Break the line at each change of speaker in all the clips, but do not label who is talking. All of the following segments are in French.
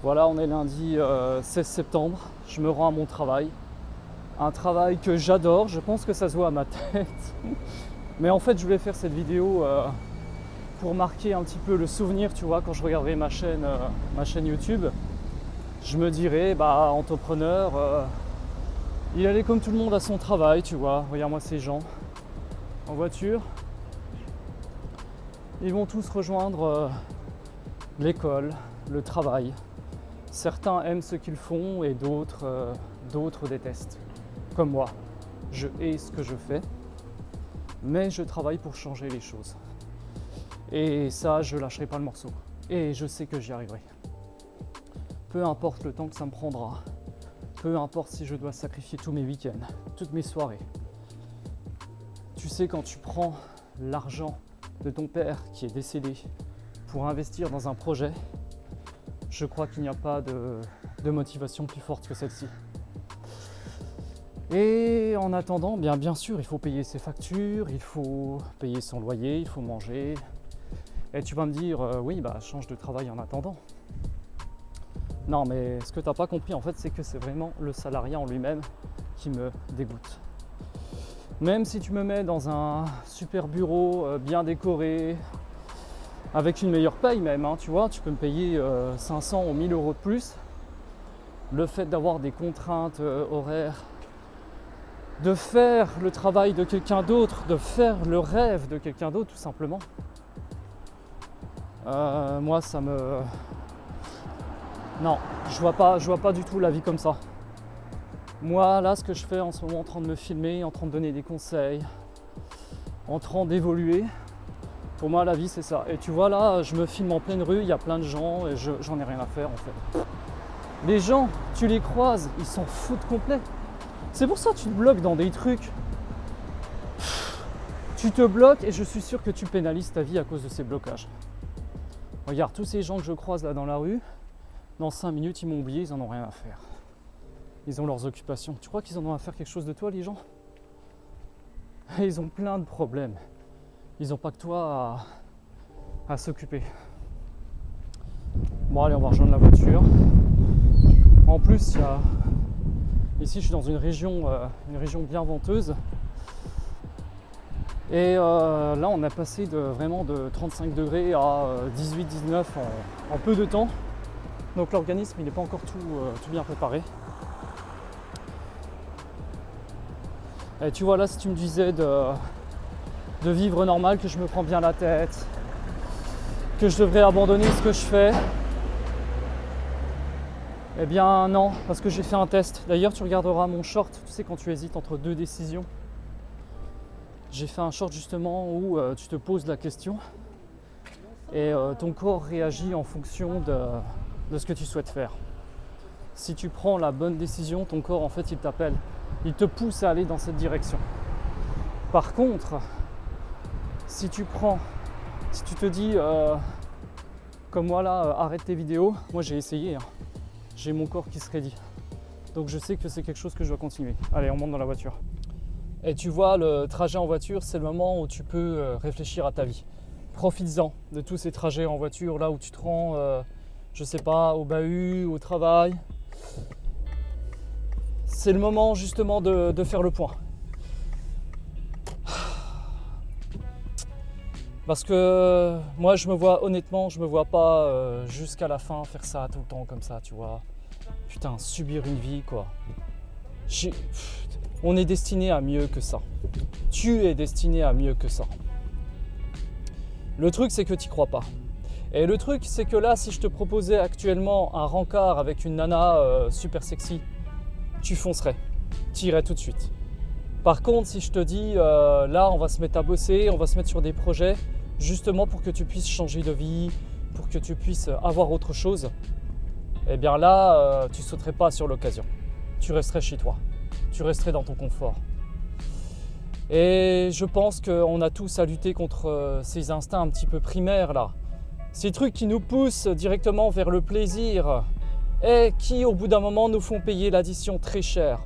Voilà, on est lundi 16 septembre, je me rends à mon travail. Un travail que j'adore, je pense que ça se voit à ma tête. Mais en fait, je voulais faire cette vidéo pour marquer un petit peu le souvenir, tu vois, quand je regarderai ma chaîne YouTube. Je me dirais, entrepreneur, il allait comme tout le monde à son travail, tu vois. Regarde-moi ces gens en voiture. Ils vont tous rejoindre l'école, le travail. Certains aiment ce qu'ils font et d'autres détestent. Comme moi, je hais ce que je fais, mais je travaille pour changer les choses. Et ça, je lâcherai pas le morceau. Et je sais que j'y arriverai. Peu importe le temps que ça me prendra, peu importe si je dois sacrifier tous mes week-ends, toutes mes soirées. Tu sais, quand tu prends l'argent de ton père qui est décédé pour investir dans un projet, je crois qu'il n'y a pas de motivation plus forte que celle-ci. Et en attendant, bien sûr, il faut payer ses factures, il faut payer son loyer, il faut manger. Et tu vas me dire, change de travail en attendant. Non, mais ce que tu n'as pas compris, en fait, c'est que c'est vraiment le salariat en lui-même qui me dégoûte. Même si tu me mets dans un super bureau bien décoré, avec une meilleure paye même, tu vois, tu peux me payer 500 ou 1000 euros de plus. Le fait d'avoir des contraintes horaires, de faire le travail de quelqu'un d'autre, de faire le rêve de quelqu'un d'autre tout simplement. Moi ça me... Non, je vois pas du tout la vie comme ça. Moi là, ce que je fais en ce moment, en train de me filmer, en train de donner des conseils, en train d'évoluer, pour moi la vie c'est ça. Et tu vois là, je me filme en pleine rue, il y a plein de gens et j'en ai rien à faire en fait. Les gens, tu les croises, ils s'en foutent complet. C'est pour ça que tu te bloques dans des trucs. Tu te bloques et je suis sûr que tu pénalises ta vie à cause de ces blocages. Regarde, tous ces gens que je croise là dans la rue, dans 5 minutes ils m'ont oublié, ils en ont rien à faire. Ils ont leurs occupations. Tu crois qu'ils en ont à faire quelque chose de toi les gens? Et ils ont plein de problèmes. Ils n'ont pas que toi à s'occuper. Bon allez, on va rejoindre la voiture. En plus, ici je suis dans une région bien venteuse. Et là on a passé de 35 degrés à 18-19 en peu de temps. Donc l'organisme il n'est pas encore tout bien préparé. Et tu vois là, si tu me disais de vivre normal, que je me prends bien la tête, que je devrais abandonner ce que je fais, eh bien non, parce que j'ai fait un test. D'ailleurs tu regarderas mon short, tu sais, quand tu hésites entre deux décisions. J'ai fait un short justement où tu te poses la question et ton corps réagit en fonction de ce que tu souhaites faire. Si tu prends la bonne décision, ton corps en fait il t'appelle, il te pousse à aller dans cette direction. Par contre, si tu te dis comme moi là, arrête tes vidéos, moi j'ai essayé, j'ai mon corps qui se raidit. Donc je sais que c'est quelque chose que je dois continuer. Allez, on monte dans la voiture. Et tu vois, le trajet en voiture, c'est le moment où tu peux réfléchir à ta vie. Profites-en de tous ces trajets en voiture, là où tu te rends, au bahut, au travail. C'est le moment justement de faire le point. Parce que moi, je me vois pas jusqu'à la fin faire ça tout le temps comme ça, tu vois. Putain, subir une vie, quoi. On est destiné à mieux que ça. Tu es destiné à mieux que ça. Le truc, c'est que tu n'y crois pas. Et le truc, c'est que là, si je te proposais actuellement un rencard avec une nana super sexy, tu foncerais. Tu irais tout de suite. Par contre, si je te dis, là, on va se mettre à bosser, on va se mettre sur des projets, justement pour que tu puisses changer de vie, pour que tu puisses avoir autre chose, eh bien là, tu ne sauterais pas sur l'occasion. Tu resterais chez toi. Tu resterais dans ton confort. Et je pense qu'on a tous à lutter contre ces instincts un petit peu primaires là. Ces trucs qui nous poussent directement vers le plaisir et qui au bout d'un moment nous font payer l'addition très cher.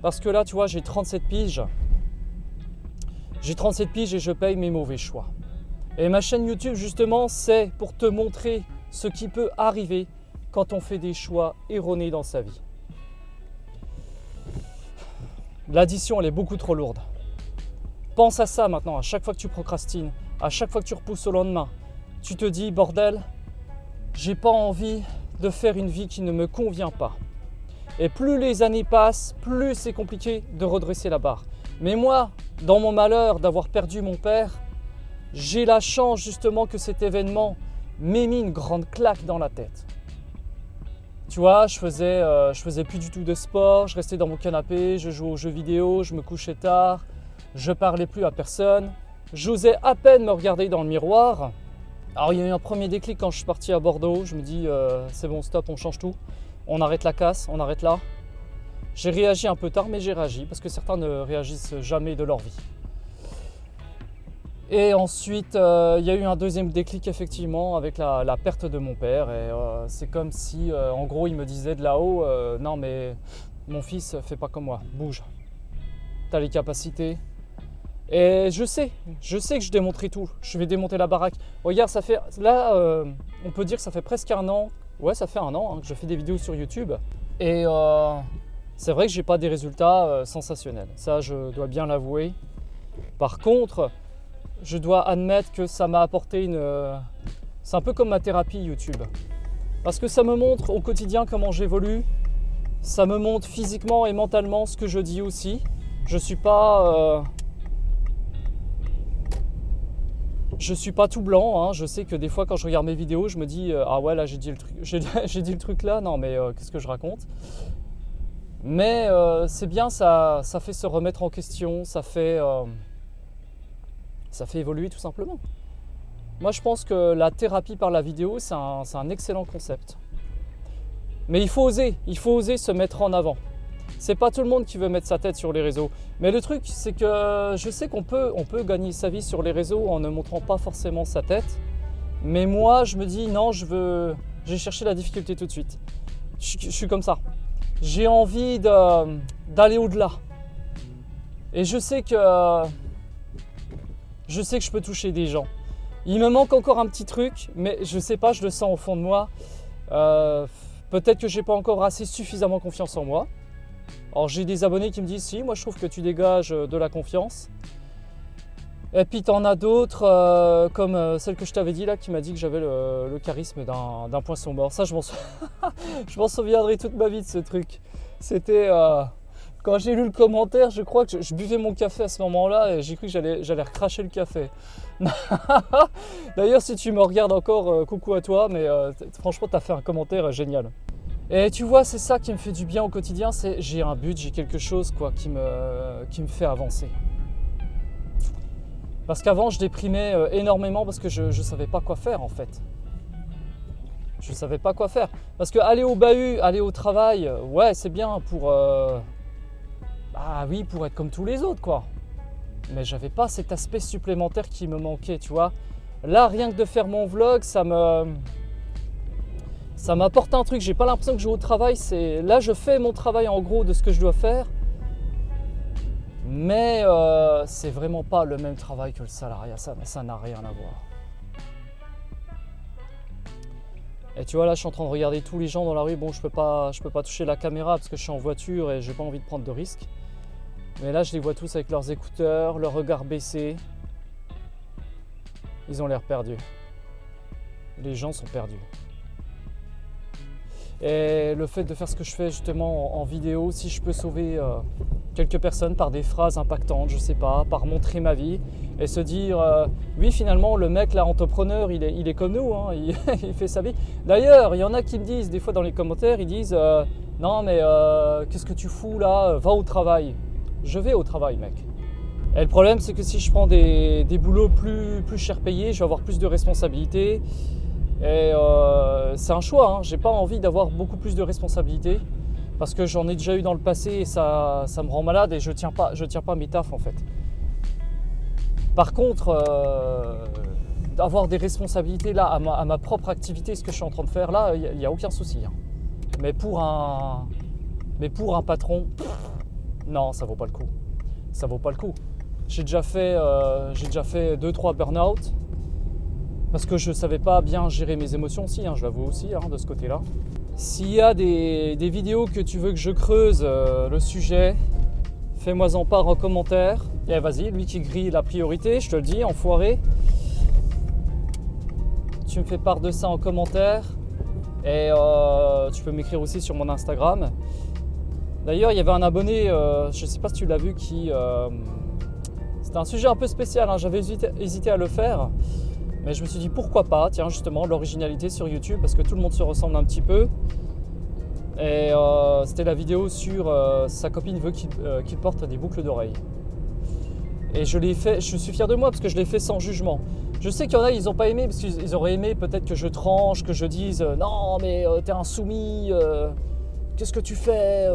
Parce que là tu vois, j'ai 37 piges. J'ai 37 piges et je paye mes mauvais choix. Et ma chaîne YouTube justement, c'est pour te montrer ce qui peut arriver quand on fait des choix erronés dans sa vie. L'addition, elle est beaucoup trop lourde. Pense à ça maintenant, à chaque fois que tu procrastines, à chaque fois que tu repousses au lendemain. Tu te dis, bordel, j'ai pas envie de faire une vie qui ne me convient pas. Et plus les années passent, plus c'est compliqué de redresser la barre. Mais moi, dans mon malheur d'avoir perdu mon père, j'ai la chance justement que cet événement m'ait mis une grande claque dans la tête. Tu vois, je faisais plus du tout de sport, je restais dans mon canapé, je jouais aux jeux vidéo, je me couchais tard, je parlais plus à personne, j'osais à peine me regarder dans le miroir. Alors il y a eu un premier déclic quand je suis parti à Bordeaux, je me dis c'est bon, stop, on change tout, on arrête la casse, on arrête là. J'ai réagi un peu tard, mais j'ai réagi parce que certains ne réagissent jamais de leur vie. Et ensuite, il y a eu un deuxième déclic effectivement avec la perte de mon père. Et c'est comme si, en gros, il me disait de là-haut, non mais mon fils, fais pas comme moi, bouge. T'as les capacités. Et je sais que je démonterai tout. Je vais démonter la baraque. Regarde, ça fait, là, on peut dire que ça fait presque un an. Ouais, ça fait un an que je fais des vidéos sur YouTube. Et c'est vrai que j'ai pas des résultats sensationnels. Ça, je dois bien l'avouer. Par contre, je dois admettre que ça m'a apporté c'est un peu comme ma thérapie YouTube. Parce que ça me montre au quotidien comment j'évolue. Ça me montre physiquement et mentalement ce que je dis aussi. Je suis pas tout blanc. Hein. Je sais que des fois quand je regarde mes vidéos, je me dis ah ouais là j'ai dit le truc, j'ai dit le truc là. Non mais qu'est-ce que je raconte? Mais c'est bien, ça fait se remettre en question. Ça fait évoluer tout simplement. Moi je pense que la thérapie par la vidéo c'est un excellent concept. Mais il faut oser se mettre en avant. C'est pas tout le monde qui veut mettre sa tête sur les réseaux. Mais le truc c'est que je sais qu'on peut gagner sa vie sur les réseaux en ne montrant pas forcément sa tête. Mais moi je me dis non, j'ai cherché la difficulté tout de suite. Je suis comme ça. J'ai envie d'aller au-delà. Et je sais que je peux toucher des gens. Il me manque encore un petit truc, mais je sais pas, je le sens au fond de moi. Peut-être que j'ai pas encore assez suffisamment confiance en moi. Alors j'ai des abonnés qui me disent si, moi je trouve que tu dégages de la confiance. Et puis t'en as d'autres, comme celle que je t'avais dit là, qui m'a dit que j'avais le charisme d'un poisson mort. Ça je m'en souviendrai toute ma vie de ce truc. C'était... Quand j'ai lu le commentaire, je crois que je buvais mon café à ce moment-là et j'ai cru que j'allais recracher le café. D'ailleurs, si tu me regardes encore, coucou à toi, mais franchement, tu as fait un commentaire génial. Et tu vois, c'est ça qui me fait du bien au quotidien, c'est j'ai un but, j'ai quelque chose quoi, qui me fait avancer. Parce qu'avant, je déprimais énormément parce que je ne savais pas quoi faire en fait. Je ne savais pas quoi faire. Parce que aller au bahut, aller au travail, ouais, c'est bien pour... Bah oui, pour être comme tous les autres, quoi. Mais j'avais pas cet aspect supplémentaire qui me manquait, tu vois. Là, rien que de faire mon vlog, ça m'apporte un truc. J'ai pas l'impression que je vais au travail. Là, je fais mon travail en gros de ce que je dois faire. Mais c'est vraiment pas le même travail que le salariat. Ça n'a rien à voir. Et tu vois, là, je suis en train de regarder tous les gens dans la rue. Bon, je peux pas toucher la caméra parce que je suis en voiture et j'ai pas envie de prendre de risques. Mais là, je les vois tous avec leurs écouteurs, leur regard baissé. Ils ont l'air perdus. Les gens sont perdus. Et le fait de faire ce que je fais justement en vidéo, si je peux sauver quelques personnes par des phrases impactantes, je sais pas, par montrer ma vie et se dire oui finalement le mec là entrepreneur il est comme nous, hein, il fait sa vie. D'ailleurs il y en a qui me disent des fois dans les commentaires, ils disent non mais qu'est-ce que tu fous là, va au travail. Je vais au travail mec. Et le problème c'est que si je prends des boulots plus cher payés, je vais avoir plus de responsabilités. Et c'est un choix, hein. J'ai pas envie d'avoir beaucoup plus de responsabilités parce que j'en ai déjà eu dans le passé et ça me rend malade et je tiens pas mes tafs en fait. Par contre, avoir des responsabilités là à ma propre activité, ce que je suis en train de faire là, il n'y a aucun souci. Hein. Mais pour un patron, non, ça vaut pas le coup. Ça vaut pas le coup. J'ai déjà fait 2-3 burn-out. Parce que je ne savais pas bien gérer mes émotions aussi, hein, je l'avoue aussi, hein, de ce côté-là. S'il y a des vidéos que tu veux que je creuse le sujet, fais-moi en part en commentaire. Et vas-y, lui qui grille la priorité, je te le dis, enfoiré. Tu me fais part de ça en commentaire. Et tu peux m'écrire aussi sur mon Instagram. D'ailleurs, il y avait un abonné, je ne sais pas si tu l'as vu, c'était un sujet un peu spécial, hein, j'avais hésité à le faire. Mais je me suis dit pourquoi pas, tiens justement, l'originalité sur YouTube, parce que tout le monde se ressemble un petit peu. Et c'était la vidéo sur sa copine veut qu'il porte des boucles d'oreilles. Et je l'ai fait, je suis fier de moi parce que je l'ai fait sans jugement. Je sais qu'il y en a, ils n'ont pas aimé parce qu'ils auraient aimé peut-être que je tranche, que je dise non mais t'es un soumis, qu'est-ce que tu fais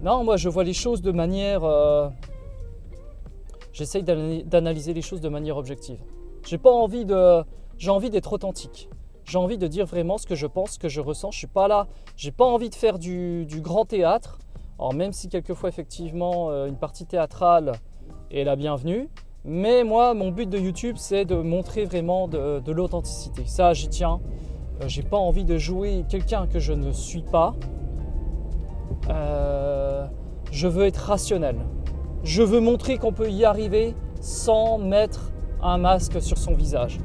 Non, moi je vois les choses de manière... J'essaye d'analyser les choses de manière objective. J'ai envie d'être authentique. J'ai envie de dire vraiment ce que je pense, ce que je ressens. Je suis pas là, j'ai pas envie de faire du grand théâtre. Alors même si quelquefois effectivement une partie théâtrale est la bienvenue. Mais moi, mon but de YouTube, c'est de montrer vraiment de l'authenticité. Ça, j'y tiens. J'ai pas envie de jouer quelqu'un que je ne suis pas. Je veux être rationnel. Je veux montrer qu'on peut y arriver sans mettre un masque sur son visage.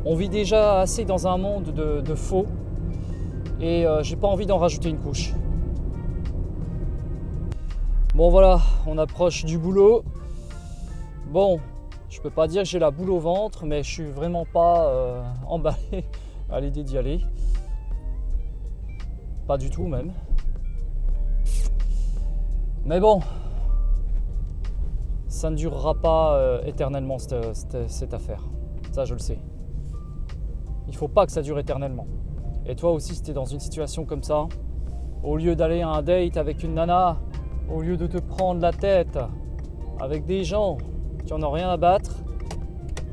On vit déjà assez dans un monde de faux et j'ai pas envie d'en rajouter une couche. Bon voilà, on approche du boulot. Bon, je peux pas dire que j'ai la boule au ventre, mais je suis vraiment pas emballé à l'idée d'y aller. Pas du tout même. Mais bon, ça ne durera pas éternellement cette affaire. Ça, je le sais. Il ne faut pas que ça dure éternellement. Et toi aussi, si tu es dans une situation comme ça, au lieu d'aller à un date avec une nana, au lieu de te prendre la tête avec des gens qui en ont rien à battre,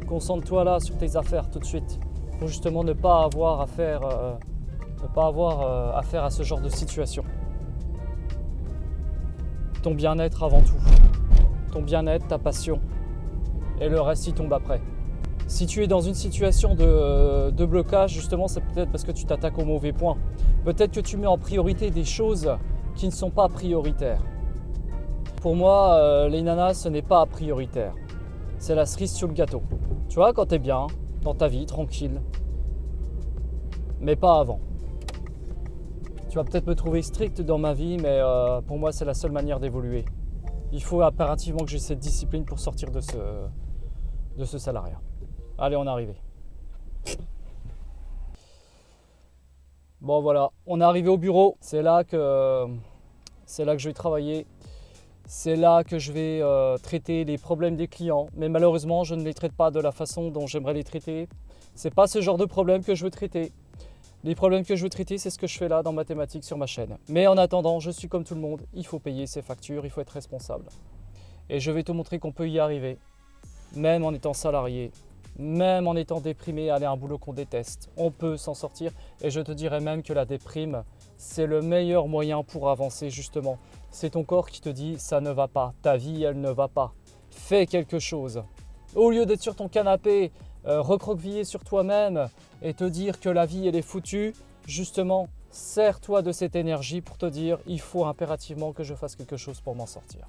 concentre-toi là sur tes affaires tout de suite pour justement ne pas avoir affaire à ce genre de situation. Ton bien-être avant tout. Ton bien-être, ta passion. Et le reste, il tombe après. Si tu es dans une situation de blocage, justement, c'est peut-être parce que tu t'attaques au mauvais point. Peut-être que tu mets en priorité des choses qui ne sont pas prioritaires. Pour moi, les nanas, ce n'est pas prioritaire. C'est la cerise sur le gâteau. Tu vois, quand tu es bien, dans ta vie, tranquille. Mais pas avant. Tu vas peut-être me trouver strict dans ma vie, mais pour moi, c'est la seule manière d'évoluer. Il faut impérativement que j'ai cette discipline pour sortir de ce salariat. Allez, on est arrivé. Bon, voilà, on est arrivé au bureau. C'est là que je vais travailler. C'est là que je vais traiter les problèmes des clients. Mais malheureusement, je ne les traite pas de la façon dont j'aimerais les traiter. C'est pas ce genre de problème que je veux traiter. Les problèmes que je veux traiter, c'est ce que je fais là dans Mathématiques sur ma chaîne. Mais en attendant, je suis comme tout le monde, il faut payer ses factures, il faut être responsable. Et je vais te montrer qu'on peut y arriver, même en étant salarié, même en étant déprimé, aller à un boulot qu'on déteste. On peut s'en sortir et je te dirais même que la déprime, c'est le meilleur moyen pour avancer justement. C'est ton corps qui te dit ça ne va pas, ta vie elle ne va pas. Fais quelque chose. Au lieu d'être sur ton canapé, recroqueviller sur toi-même et te dire que la vie elle est foutue, justement, sers-toi de cette énergie pour te dire il faut impérativement que je fasse quelque chose pour m'en sortir.